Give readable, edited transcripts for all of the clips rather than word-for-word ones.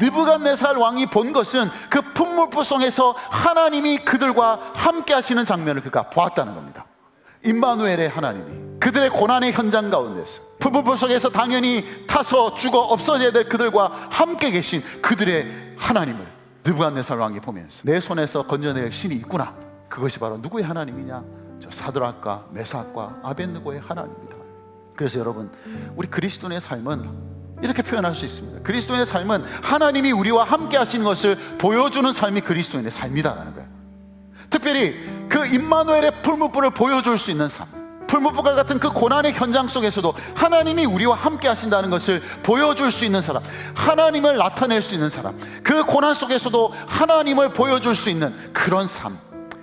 느부갓네살 왕이 본 것은 그 풀무불 속에서 하나님이 그들과 함께 하시는 장면을 그가 보았다는 겁니다. 임마누엘의 하나님이 그들의 고난의 현장 가운데서 풀무불 속에서 당연히 타서 죽어 없어져야 될 그들과 함께 계신 그들의 하나님을 느부갓네살 왕이 보면서 내 손에서 건져낼 신이 있구나. 그것이 바로 누구의 하나님이냐? 저 사드락과 메삭과 아벳느고의 하나님이다. 그래서 여러분, 우리 그리스도인의 삶은 이렇게 표현할 수 있습니다. 그리스도인의 삶은 하나님이 우리와 함께 하시는 것을 보여주는 삶이 그리스도인의 삶이다라는 거예요. 특별히 그 임마누엘의 풀무불을 보여줄 수 있는 삶, 풀무불과 같은 그 고난의 현장 속에서도 하나님이 우리와 함께 하신다는 것을 보여줄 수 있는 사람, 하나님을 나타낼 수 있는 사람, 그 고난 속에서도 하나님을 보여줄 수 있는 그런 삶,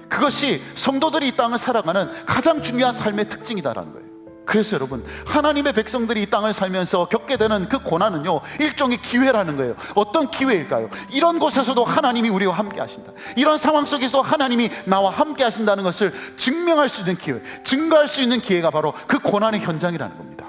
그것이 성도들이 이 땅을 살아가는 가장 중요한 삶의 특징이다라는 거예요. 그래서 여러분, 하나님의 백성들이 이 땅을 살면서 겪게 되는 그 고난은요, 일종의 기회라는 거예요. 어떤 기회일까요? 이런 곳에서도 하나님이 우리와 함께 하신다, 이런 상황 속에서도 하나님이 나와 함께 하신다는 것을 증명할 수 있는 기회, 증거할 수 있는 기회가 바로 그 고난의 현장이라는 겁니다.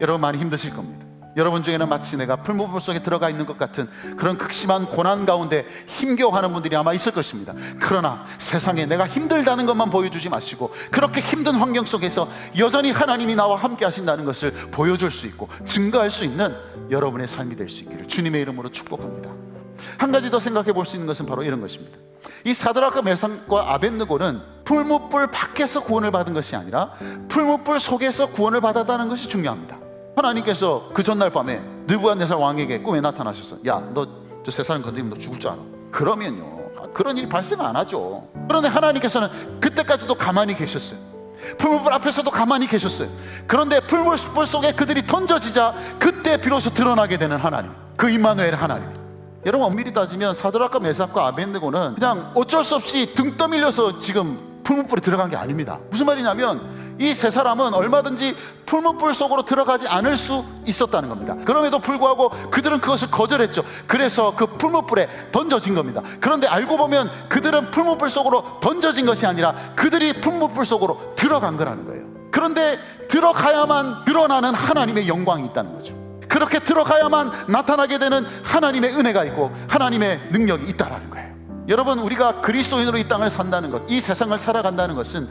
여러분, 많이 힘드실 겁니다. 여러분 중에는 마치 내가 풀무불 속에 들어가 있는 것 같은 그런 극심한 고난 가운데 힘겨워하는 분들이 아마 있을 것입니다. 그러나 세상에 내가 힘들다는 것만 보여주지 마시고, 그렇게 힘든 환경 속에서 여전히 하나님이 나와 함께 하신다는 것을 보여줄 수 있고 증거할 수 있는 여러분의 삶이 될 수 있기를 주님의 이름으로 축복합니다. 한 가지 더 생각해 볼 수 있는 것은 바로 이런 것입니다. 이 사드락과 메삭과 아벳느고는 풀무불 밖에서 구원을 받은 것이 아니라 풀무불 속에서 구원을 받았다는 것이 중요합니다. 하나님께서 그 전날 밤에 느부갓네살 왕에게 꿈에 나타나셔서, 야, 너 저 세 사람 건드리면 너 죽을 줄 알아. 그러면요, 그런 일이 발생 안 하죠. 그런데 하나님께서는 그때까지도 가만히 계셨어요. 풀무불 앞에서도 가만히 계셨어요. 그런데 풀무불 속에 그들이 던져지자 그때 비로소 드러나게 되는 하나님, 그 임마누엘 하나님. 여러분, 엄밀히 따지면 사드락과 메삭과 아벳느고는 그냥 어쩔 수 없이 등 떠밀려서 지금 풀무불에 들어간 게 아닙니다. 무슨 말이냐면 이 세 사람은 얼마든지 풀무불 속으로 들어가지 않을 수 있었다는 겁니다. 그럼에도 불구하고 그들은 그것을 거절했죠. 그래서 그 풀무불에 던져진 겁니다. 그런데 알고 보면 그들은 풀무불 속으로 던져진 것이 아니라 그들이 풀무불 속으로 들어간 거라는 거예요. 그런데 들어가야만 드러나는 하나님의 영광이 있다는 거죠. 그렇게 들어가야만 나타나게 되는 하나님의 은혜가 있고 하나님의 능력이 있다는 거예요. 여러분, 우리가 그리스도인으로 이 땅을 산다는 것, 이 세상을 살아간다는 것은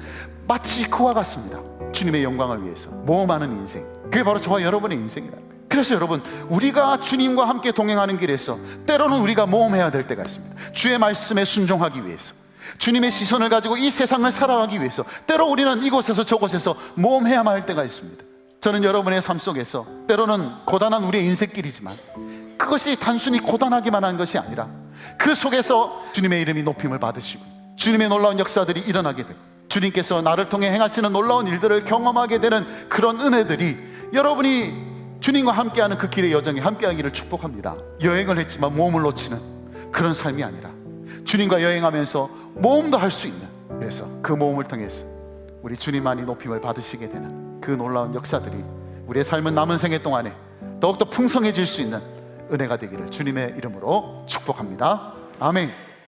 마치 그와 같습니다. 주님의 영광을 위해서 모험하는 인생, 그게 바로 저와 여러분의 인생이라는 거예요. 그래서 여러분, 우리가 주님과 함께 동행하는 길에서 때로는 우리가 모험해야 될 때가 있습니다. 주의 말씀에 순종하기 위해서, 주님의 시선을 가지고 이 세상을 살아가기 위해서 때로 우리는 이곳에서 저곳에서 모험해야만 할 때가 있습니다. 저는 여러분의 삶 속에서 때로는 고단한 우리의 인생길이지만 그것이 단순히 고단하기만 한 것이 아니라 그 속에서 주님의 이름이 높임을 받으시고 주님의 놀라운 역사들이 일어나게 되고 주님께서 나를 통해 행하시는 놀라운 일들을 경험하게 되는 그런 은혜들이 여러분이 주님과 함께하는 그 길의 여정에 함께하기를 축복합니다. 여행을 했지만 모험을 놓치는 그런 삶이 아니라 주님과 여행하면서 모험도 할 수 있는, 그래서 그 모험을 통해서 우리 주님만이 높임을 받으시게 되는 그 놀라운 역사들이 우리의 삶은 남은 생애 동안에 더욱더 풍성해질 수 있는 은혜가 되기를 주님의 이름으로 축복합니다. 아멘.